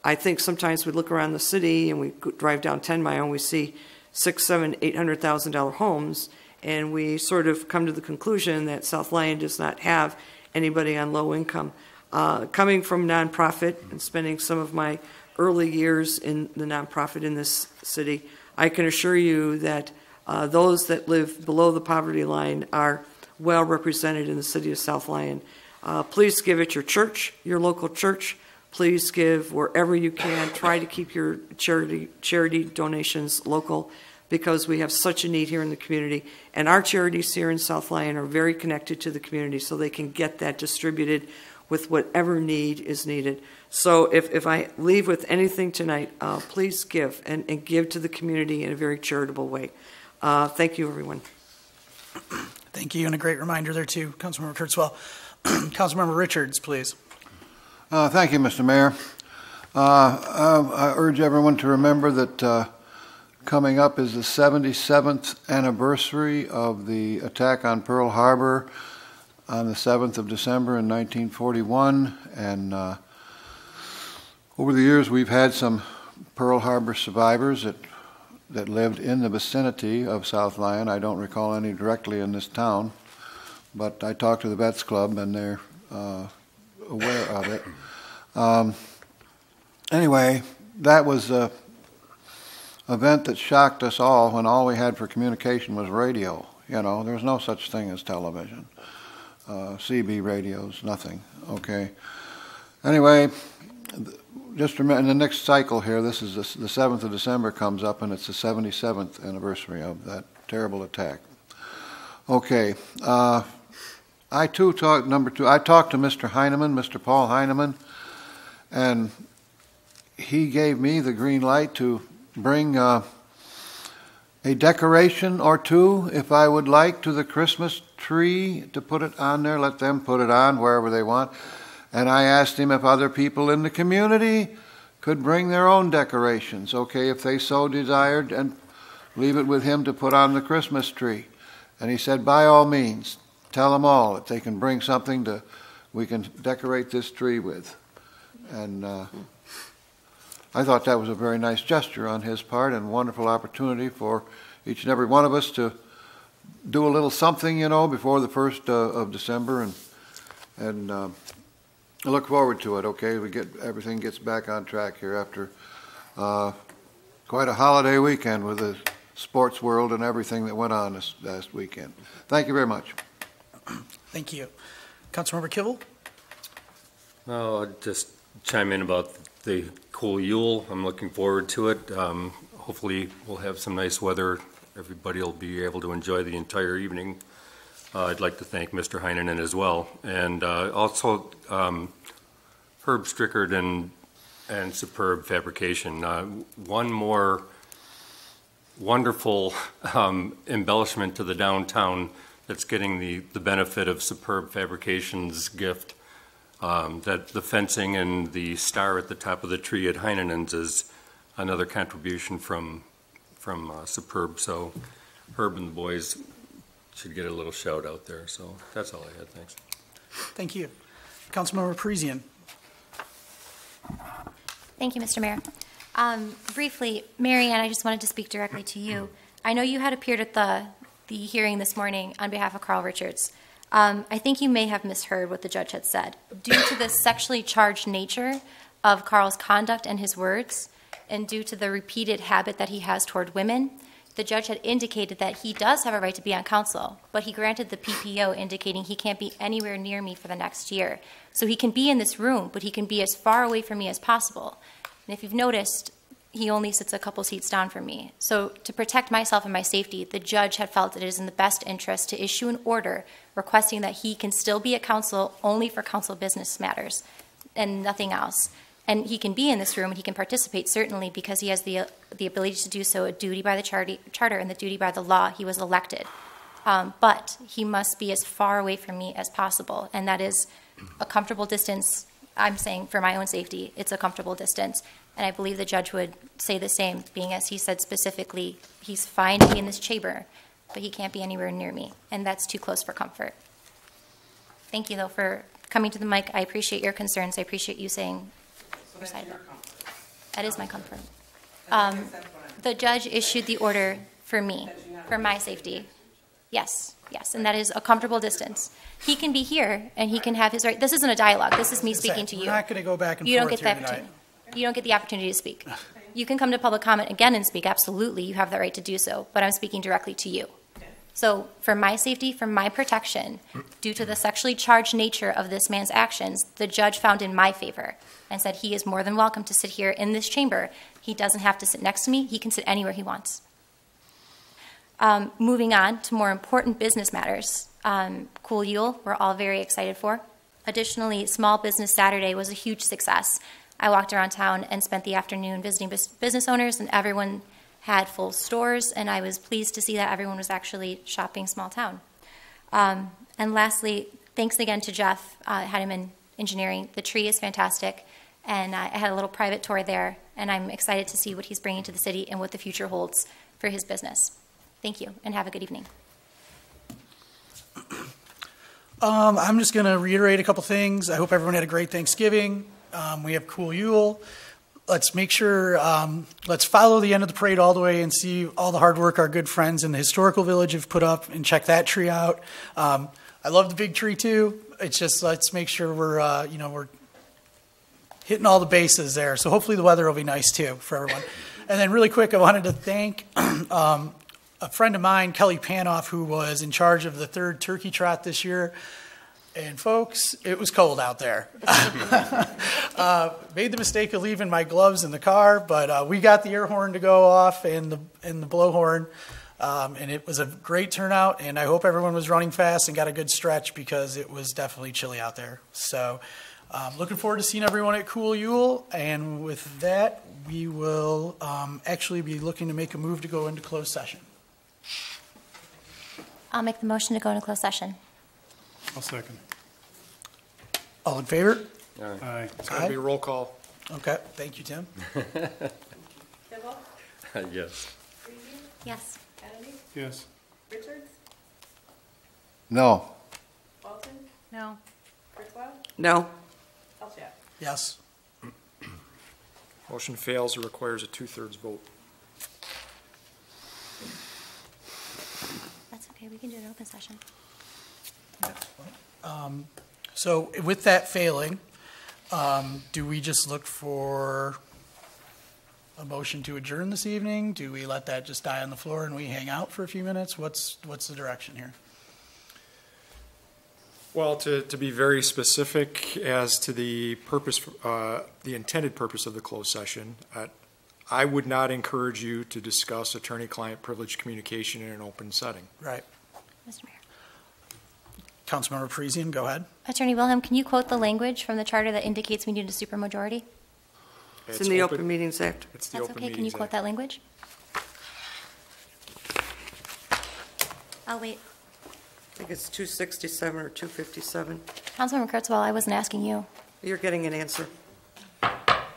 I think sometimes we look around the city and we drive down 10 Mile and we see $600,000, $700,000, $800,000 homes, and we sort of come to the conclusion that South Lyon does not have anybody on low income. Coming from nonprofit and spending some of my early years in the nonprofit in this city, I can assure you that those that live below the poverty line are well represented in the city of South Lyon. Please give at your church, your local church. Please give wherever you can. Try to keep your charity donations local because we have such a need here in the community. And our charities here in South Lyon are very connected to the community so they can get that distributed with whatever need is needed. So if I leave with anything tonight, please give and give to the community in a very charitable way. Thank you, everyone. Thank you, and a great reminder there too, Councilmember Kurtzwell. Councilmember Richards, please. Thank you, Mr. Mayor. I urge everyone to remember that coming up is the 77th anniversary of the attack on Pearl Harbor on the 7th of December in 1941. And over the years, we've had some Pearl Harbor survivors that lived in the vicinity of South Lyon. I don't recall any directly in this town, but I talked to the Vets Club, and they're aware of it. Anyway, that was an event that shocked us all when all we had for communication was radio. You know, there was no such thing as television. CB radios, nothing. Okay. Anyway, just remember, in the next cycle here, this is the 7th of December comes up, and it's the 77th anniversary of that terrible attack. Okay. I too talked, I talked to Mr. Heineman, Mr. Paul Heineman, and he gave me the green light to bring a decoration or two, if I would like, to the Christmas tree, to put it on there, let them put it on wherever they want. And I asked him if other people in the community could bring their own decorations, okay, if they so desired, and leave it with him to put on the Christmas tree. And he said, by all means, tell them all that they can bring something we can decorate this tree with. And I thought that was a very nice gesture on his part, and a wonderful opportunity for each and every one of us to do a little something, you know, before the 1st of December, and I look forward to it. Okay, everything gets back on track here after quite a holiday weekend with the sports world and everything that went on this last weekend. Thank you very much. Thank you. Councilmember Kibble? Oh, I'll just chime in about the cool Yule. I'm looking forward to it. Hopefully we'll have some nice weather. Everybody will be able to enjoy the entire evening. I'd like to thank Mr. Heinen as well. And also Herb Strickard and Superb Fabrication. One more wonderful embellishment to the downtown that's getting the benefit of Superb Fabrication's gift. That the fencing and the star at the top of the tree at Heinenen's is another contribution from Superb. So Herb and the boys should get a little shout out there. So that's all I had. Thanks. Thank you. Councilmember Parisian. Thank you, Mr. Mayor. Briefly, Mary Ann, I just wanted to speak directly to you. I know you had appeared at the hearing this morning on behalf of Carl Richards. I think you may have misheard what the judge had said. Due to the sexually charged nature of Carl's conduct and his words, and due to the repeated habit that he has toward women, the judge had indicated that he does have a right to be on council, but he granted the PPO indicating he can't be anywhere near me for the next year. So he can be in this room, but he can be as far away from me as possible. And if you've noticed, he only sits a couple seats down from me. So to protect myself and my safety, the judge had felt that it is in the best interest to issue an order requesting that he can still be at council only for council business matters and nothing else. And he can be in this room and he can participate, certainly, because he has the ability to do so, a duty by the charter and the duty by the law. He was elected. But he must be as far away from me as possible, and that is a comfortable distance. I'm saying for my own safety, it's a comfortable distance. And I believe the judge would say the same, being as he said specifically, he's fine to be in this chamber, but he can't be anywhere near me, and that's too close for comfort. Thank you, though, for coming to the mic. I appreciate your concerns. I appreciate you saying your side. That is my comfort. The judge issued the order for me, for my safety. Yes, yes, and that is a comfortable distance. He can be here, and he can have his right. This isn't a dialogue. This is me speaking to you. We're not going to go back and You don't forth get the here tonight. opportunity. You don't get the opportunity to speak. You can come to public comment again and speak. Absolutely, you have the right to do so. But I'm speaking directly to you. So for my safety, for my protection, due to the sexually charged nature of this man's actions, the judge found in my favor and said he is more than welcome to sit here in this chamber. He doesn't have to sit next to me. He can sit anywhere he wants. Moving on to more important business matters. Cool Yule, we're all very excited for. Additionally, Small Business Saturday was a huge success. I walked around town and spent the afternoon visiting business owners, and everyone had full stores, and I was pleased to see that everyone was actually shopping small town. And lastly, thanks again to Jeff Heineman engineering. The tree is fantastic, and I had a little private tour there, and I'm excited to see what he's bringing to the city and what the future holds for his business. Thank you, and have a good evening. I'm just going to reiterate a couple things. I hope everyone had a great Thanksgiving. We have Cool Yule. Let's make sure, let's follow the end of the parade all the way and see all the hard work our good friends in the historical village have put up, and check that tree out. I love the big tree too. It's just, let's make sure we're, we're hitting all the bases there. So hopefully the weather will be nice too for everyone. And then really quick, I wanted to thank a friend of mine, Kelly Panoff, who was in charge of the third turkey trot this year. And folks, it was cold out there. Made the mistake of leaving my gloves in the car, but we got the air horn to go off and the blowhorn, and it was a great turnout. And I hope everyone was running fast and got a good stretch, because it was definitely chilly out there. So, looking forward to seeing everyone at Cool Yule. And with that, we will actually be looking to make a move to go into closed session. I'll make the motion to go into closed session. I'll second. All in favor? Aye. It's going to be a roll call. Okay, thank you, Tim. Kibble? Yes. Reedy? Yes. Kennedy? Yes. Richards? No. Walton? No. Kurzweil? No. Elshad? Yes. Motion fails. It requires a 2/3 vote. That's okay, we can do an open session. So with that failing, do we just look for a motion to adjourn this evening? Do we let that just die on the floor and we hang out for a few minutes? What's the direction here? Well, to be very specific as to the purpose, the intended purpose of the closed session, I would not encourage you to discuss attorney-client privilege communication in an open setting. Right. Mr. Mayor. Councilmember Parisian, go ahead. Attorney Wilhelm, can you quote the language from the charter that indicates we need a supermajority? It's in the Open Meetings Act. It's the That's Open okay, can you Meetings quote Act. that language? I'll wait. I think it's 267 or 257. Councilmember Kurzweil, I wasn't asking you. You're getting an answer.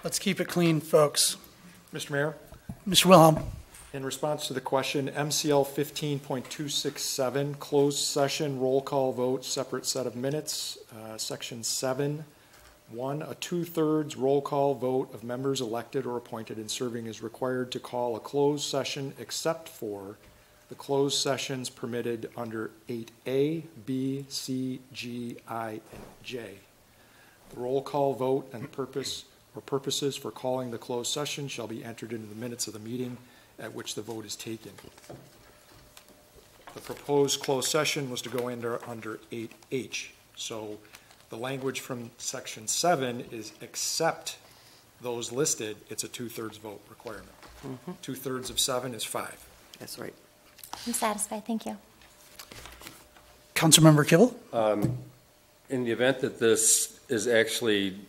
Let's keep it clean, folks. Mr. Mayor, Mr. Wilhelm. in response to the question, MCL 15.267, closed session, roll call vote, separate set of minutes, section 7. 1, a 2/3 roll call vote of members elected or appointed and serving is required to call a closed session except for the closed sessions permitted under 8A, B, C, G, I, and J. The roll call vote and purpose or purposes for calling the closed session shall be entered into the minutes of the meeting at which the vote is taken. The proposed closed session was to go under 8H. So the language from section 7 is except those listed, it's a 2/3 vote requirement. 2/3 of 7 is 5. That's right. I'm satisfied, thank you. Councilmember Kibble? In the event that this is actually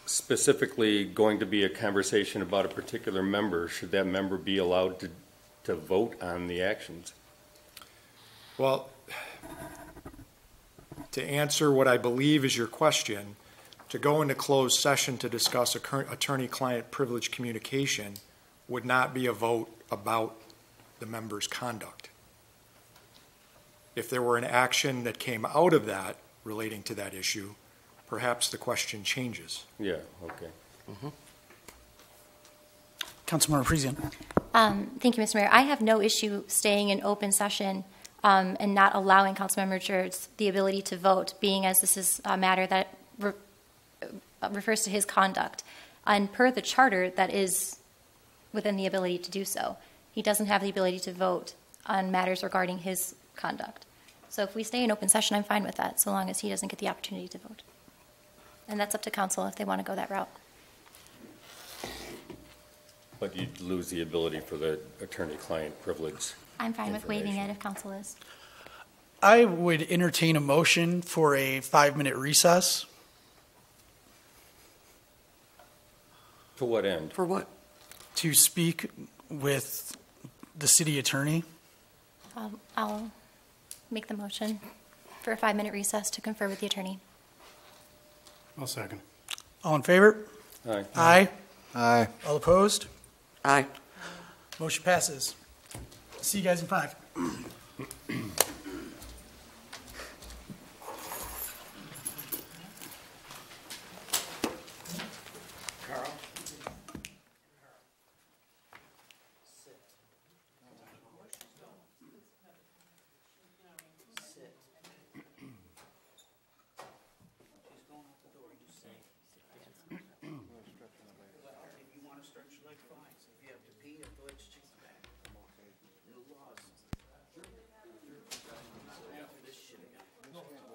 specifically going to be a conversation about a particular member, should that member be allowed to vote on the actions? Well, to answer what I believe is your question, to go into closed session to discuss attorney-client privilege communication would not be a vote about the member's conduct. If there were an action that came out of that relating to that issue, perhaps the question changes. Yeah, okay. Councilmember Parisian. Thank you, Mr. Mayor. I have no issue staying in open session and not allowing Councilmember Richards the ability to vote, being as this is a matter that refers to his conduct. And per the charter, that is within the ability to do so. He doesn't have the ability to vote on matters regarding his conduct. So if we stay in open session, I'm fine with that, so long as he doesn't get the opportunity to vote. And that's up to council if they want to go that route. But you'd lose the ability for the attorney-client privilege. I'm fine with waiving it if council is. I would entertain a motion for a 5-minute recess. To what end? For what? To speak with the city attorney. I'll make the motion for a 5-minute recess to confer with the attorney. I'll second. All in favor? Aye. Aye. Aye. All opposed? Aye. Motion passes. See you guys in 5.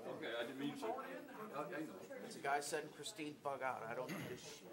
Okay, I didn't mean to. The guy said Christine bug out. I don't do this shit.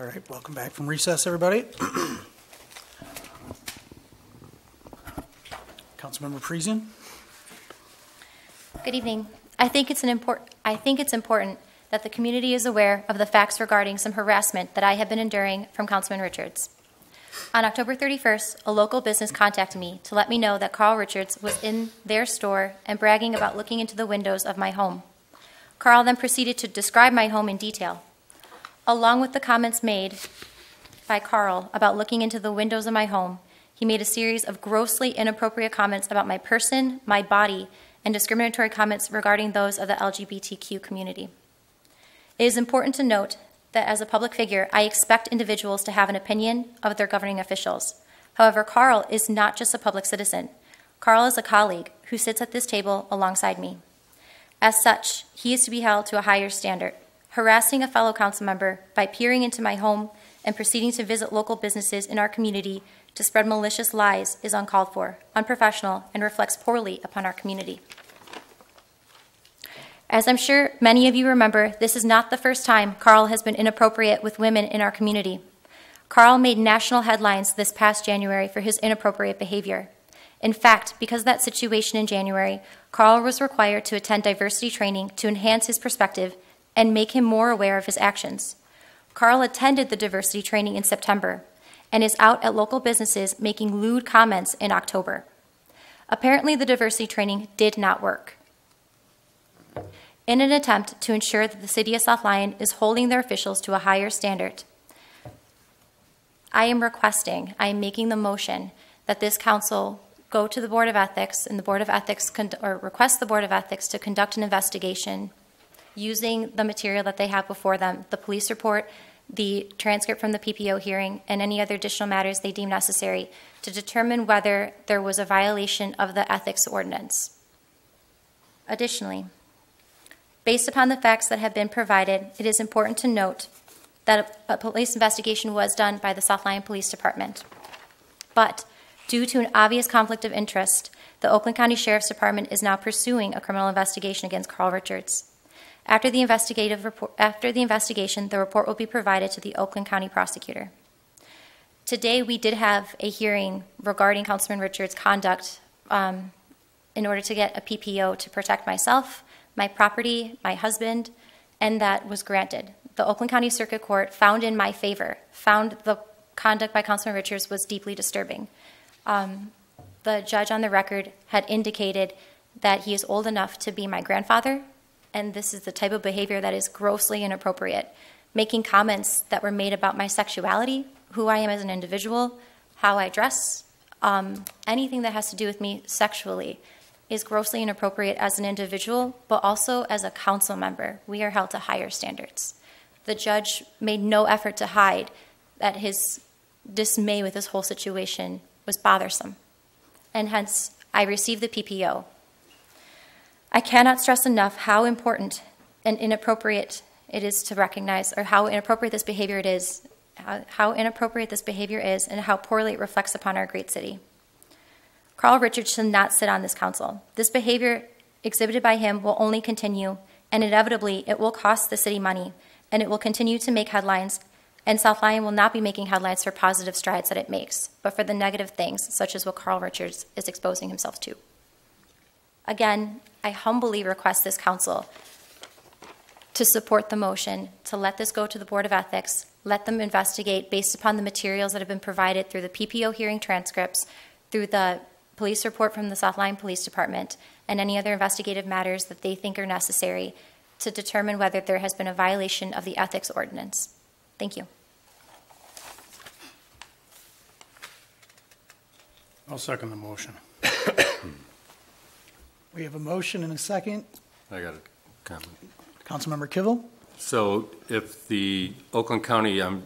All right, welcome back from recess, everybody. Councilmember Friesen. Good evening. I think it's important that the community is aware of the facts regarding some harassment that I have been enduring from Councilman Richards. On October 31st, a local business contacted me to let me know that Carl Richards was in their store and bragging about looking into the windows of my home. Carl then proceeded to describe my home in detail. Along with the comments made by Carl about looking into the windows of my home, he made a series of grossly inappropriate comments about my person, my body, and discriminatory comments regarding those of the LGBTQ community. It is important to note that as a public figure, I expect individuals to have an opinion of their governing officials. However, Carl is not just a public citizen. Carl is a colleague who sits at this table alongside me. As such, he is to be held to a higher standard. Harassing a fellow council member by peering into my home and proceeding to visit local businesses in our community to spread malicious lies is uncalled for, unprofessional, and reflects poorly upon our community. As I'm sure many of you remember, this is not the first time Carl has been inappropriate with women in our community. Carl made national headlines this past January for his inappropriate behavior. In fact, because of that situation in January, Carl was required to attend diversity training to enhance his perspective and make him more aware of his actions. Carl attended the diversity training in September and is out at local businesses making lewd comments in October. Apparently, the diversity training did not work. In an attempt to ensure that the City of South Lyon is holding their officials to a higher standard, I am making the motion that this council go to the Board of Ethics and the Board of Ethics, or request the Board of Ethics to conduct an investigation using the material that they have before them, the police report, the transcript from the PPO hearing, and any other additional matters they deem necessary to determine whether there was a violation of the ethics ordinance. Additionally, based upon the facts that have been provided, it is important to note that a police investigation was done by the South Lyon Police Department. But due to an obvious conflict of interest, the Oakland County Sheriff's Department is now pursuing a criminal investigation against Carl Richards. After the investigation, the report will be provided to the Oakland County prosecutor. Today, we did have a hearing regarding Councilman Richards' conduct in order to get a PPO to protect myself, my property, my husband, and that was granted. The Oakland County Circuit Court found in my favor, found the conduct by Councilman Richards was deeply disturbing. The judge on the record had indicated that he is old enough to be my grandfather, and this is the type of behavior that is grossly inappropriate. Making comments that were made about my sexuality, who I am as an individual, how I dress, anything that has to do with me sexually is grossly inappropriate as an individual, but also as a council member. We are held to higher standards. The judge made no effort to hide that his dismay with this whole situation was bothersome, and hence I received the PPO. I cannot stress enough how important and inappropriate it is to recognize, or how inappropriate this behavior is, and how poorly it reflects upon our great city. Carl Richards should not sit on this council. This behavior exhibited by him will only continue, and inevitably it will cost the city money, and it will continue to make headlines, and South Lyon will not be making headlines for positive strides that it makes, but for the negative things, such as what Carl Richards is exposing himself to. Again, I humbly request this council to support the motion, to let this go to the Board of Ethics, let them investigate based upon the materials that have been provided through the PPO hearing transcripts, through the police report from the South Lyon Police Department, and any other investigative matters that they think are necessary to determine whether there has been a violation of the ethics ordinance. Thank you. I'll second the motion. We have a motion and a second. I got a comment. Councilmember Kivel. So if the Oakland County, I'm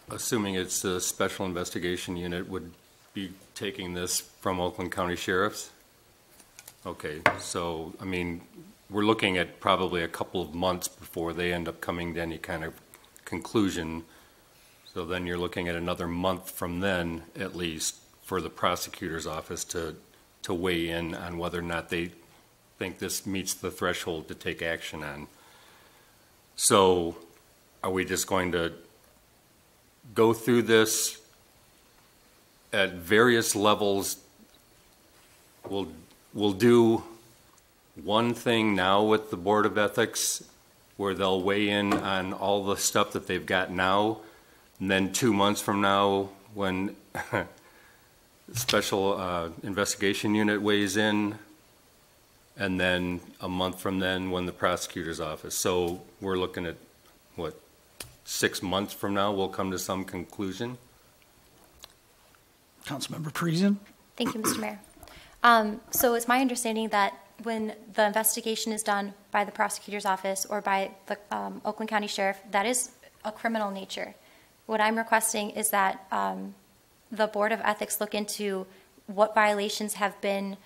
assuming it's a special investigation unit, would be taking this from Oakland County Sheriff's? Okay, so, I mean, we're looking at probably a couple of months before they end up coming to any kind of conclusion. So then you're looking at another month from then, at least, for the prosecutor's office to weigh in on whether or not they think this meets the threshold to take action on. So are we just going to go through this at various levels. We'll do one thing now with the Board of Ethics where they'll weigh in on all the stuff that they've got now, and then 2 months from now when the Special Investigation Unit weighs in, and then a month from then when the prosecutor's office. So we're looking at, what, 6 months from now we'll come to some conclusion? Councilmember Parisian? Thank you, Mr. Mayor. So it's my understanding that when the investigation is done by the prosecutor's office or by the Oakland County Sheriff, that is a criminal nature. What I'm requesting is that the Board of Ethics look into what violations have been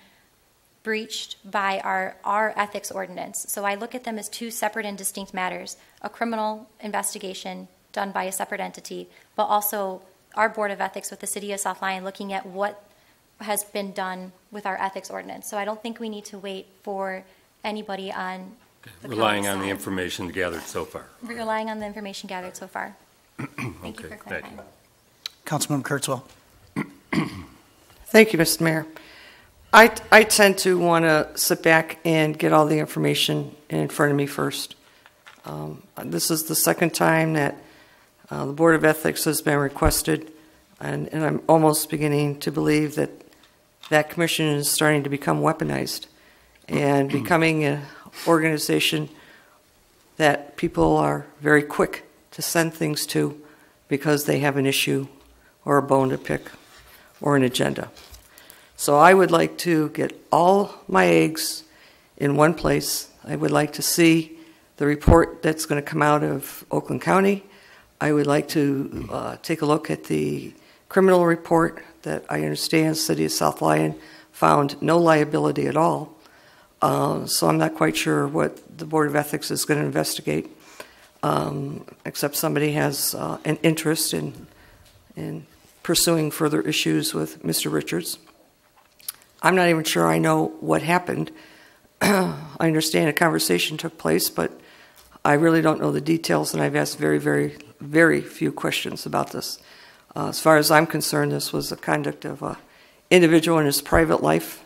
breached by our ethics ordinance. So I look at them as two separate and distinct matters, a criminal investigation done by a separate entity, but also our Board of Ethics with the City of South Lyon looking at what has been done with our ethics ordinance. So I don't think we need to wait for anybody on the Relying on side. the information gathered so far. Relying on the information gathered so far. Thank you for clarifying. Councilmember Kurtzwell? Thank you, Mr. Mayor. I tend to want to sit back and get all the information in front of me first. This is the second time that the Board of Ethics has been requested, and I'm almost beginning to believe that that commission is starting to become weaponized and becoming an organization that people are very quick to send things to because they have an issue or a bone to pick or an agenda. So I would like to get all my eggs in one place. I would like to see the report that's going to come out of Oakland County. I would like to take a look at the criminal report that I understand City of South Lyon found no liability at all. So I'm not quite sure what the Board of Ethics is going to investigate, except somebody has an interest in pursuing further issues with Mr. Richards. I'm not even sure I know what happened. I understand a conversation took place, but I really don't know the details, and I've asked very, very, very few questions about this. As far as I'm concerned, this was the conduct of an individual in his private life.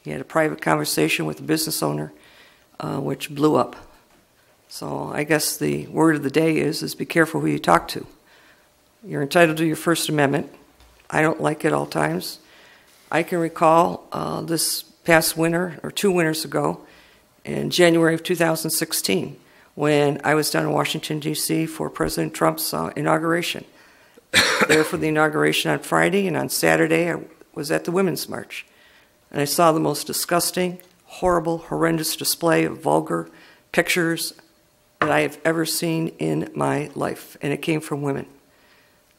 He had a private conversation with a business owner, which blew up. So I guess the word of the day is be careful who you talk to. You're entitled to your First Amendment. I don't like it all times. I can recall this past winter, or 2 winters ago, in January of 2016, when I was down in Washington, D.C. for President Trump's inauguration. There for the inauguration on Friday, and on Saturday I was at the Women's March. And I saw the most disgusting, horrible, horrendous display of vulgar pictures that I have ever seen in my life, and it came from women.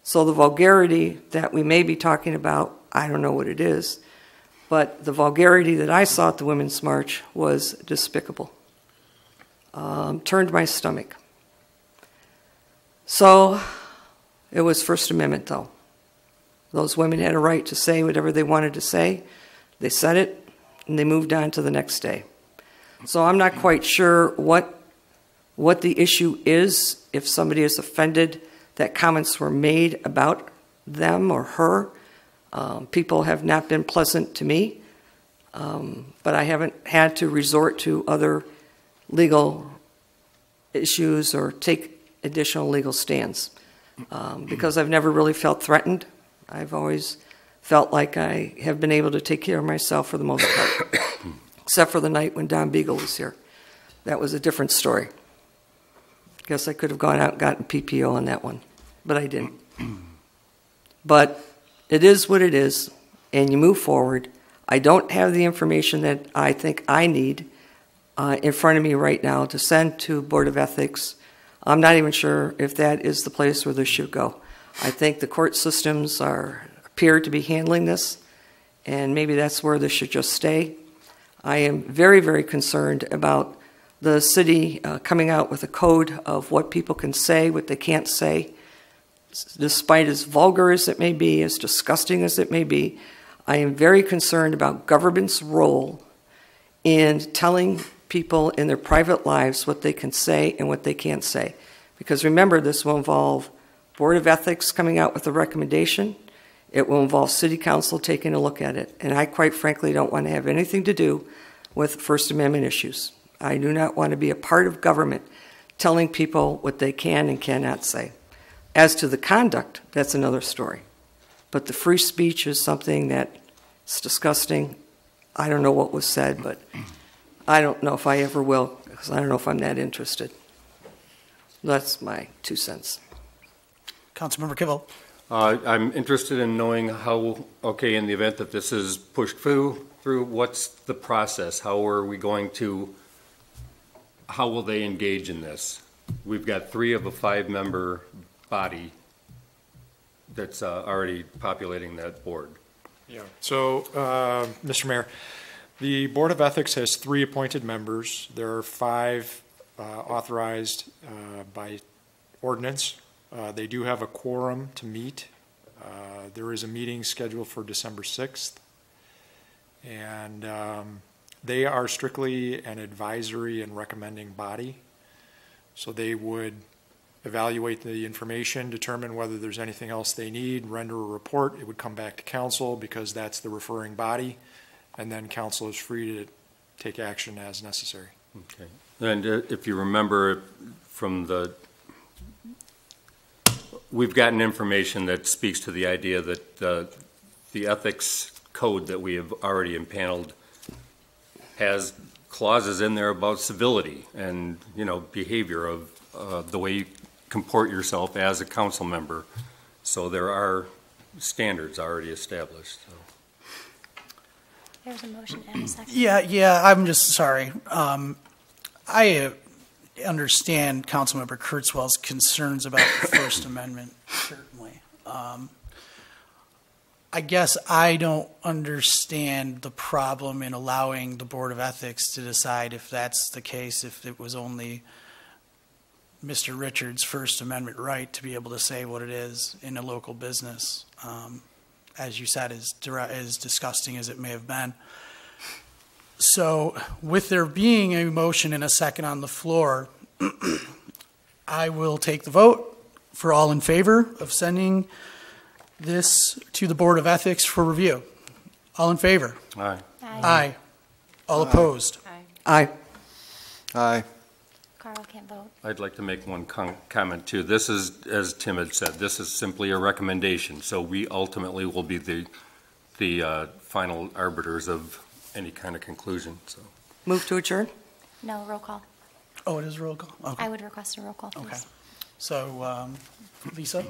So the vulgarity that we may be talking about, I don't know what it is, but the vulgarity that I saw at the Women's March was despicable. Turned my stomach. So it was First Amendment, though. Those women had a right to say whatever they wanted to say. They said it, and they moved on to the next day. So I'm not quite sure what the issue is, if somebody is offended that comments were made about them or her. People have not been pleasant to me, but I haven't had to resort to other legal issues or take additional legal stands because I've never really felt threatened. I've always felt like I have been able to take care of myself for the most part, except for the night when Don Beagle was here. That was a different story. Guess I could have gone out and gotten PPO on that one, but I didn't. But it is what it is, and you move forward. I don't have the information that I think I need in front of me right now to send to Board of Ethics. I'm not even sure if that is the place where this should go. I think the court systems appear to be handling this, and maybe that's where this should just stay. I am very, very concerned about the city coming out with a code of what people can say, what they can't say. Despite as vulgar as it may be, as disgusting as it may be, I am very concerned about government's role in telling people in their private lives what they can say and what they can't say. Because remember, this will involve Board of Ethics coming out with a recommendation. It will involve City Council taking a look at it. And I quite frankly don't want to have anything to do with First Amendment issues. I do not want to be a part of government telling people what they can and cannot say. As to the conduct, that's another story. But the free speech is something that's disgusting. I don't know what was said, but I don't know if I ever will, because I don't know if I'm that interested. That's my 2 cents. Councilmember Kivel. I'm interested in knowing how, okay, in the event that this is pushed through, what's the process? How will they engage in this? We've got 3 of a 5-member body that's already populating that board. Yeah, so, Mr. Mayor, the Board of Ethics has 3 appointed members. There are 5 authorized by ordinance. They do have a quorum to meet. There is a meeting scheduled for December 6th. And they are strictly an advisory and recommending body. So they would evaluate the information, determine whether there's anything else they need, render a report. It would come back to council because that's the referring body. And then council is free to take action as necessary. Okay. And if you remember we've gotten information that speaks to the idea that the ethics code that we have already impaneled has clauses in there about civility and, behavior of the way you comport yourself as a council member. So there are standards already established. So. There's a motion and a second. Yeah, I'm just sorry. I understand Councilmember Kurtzwell's concerns about the First Amendment, certainly. I guess I don't understand the problem in allowing the Board of Ethics to decide if that's the case, if it was only Mr. Richards' First Amendment right to be able to say what it is in a local business. As you said, as disgusting as it may have been. So with there being a motion and a second on the floor, I will take the vote for all in favor of sending this to the Board of Ethics for review. All in favor? Aye. Aye. Aye. All opposed? Aye. Aye. Carl can't vote. I'd like to make one comment too. This is, as Tim had said, this is simply a recommendation. So we ultimately will be the final arbiters of any kind of conclusion. So. Move to adjourn? No, roll call. Oh, it is roll call? Okay. I would request a roll call, please. Okay. So, Lisa?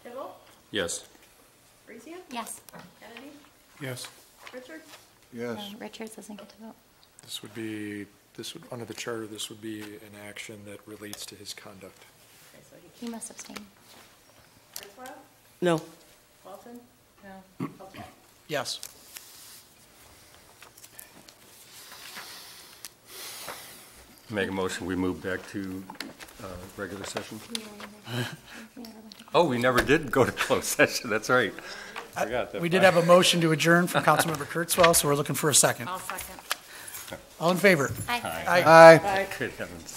Kimball? Yes. Parisia? Yes. Kennedy? Yes. Richard? Yes. No, Richards doesn't get to vote. Under the charter, this would be an action that relates to his conduct. Okay, so He must abstain. Kurzweil? No. Walton? No. Okay. Yes. Make a motion, we move back to regular session. Oh, we never did go to closed session, that's right. Forgot that We did part. have a motion to adjourn from Councilmember Kurtzwell, so we're looking for a second. I'll second. All in favor? Aye. Aye. Aye. Bye. Good heavens.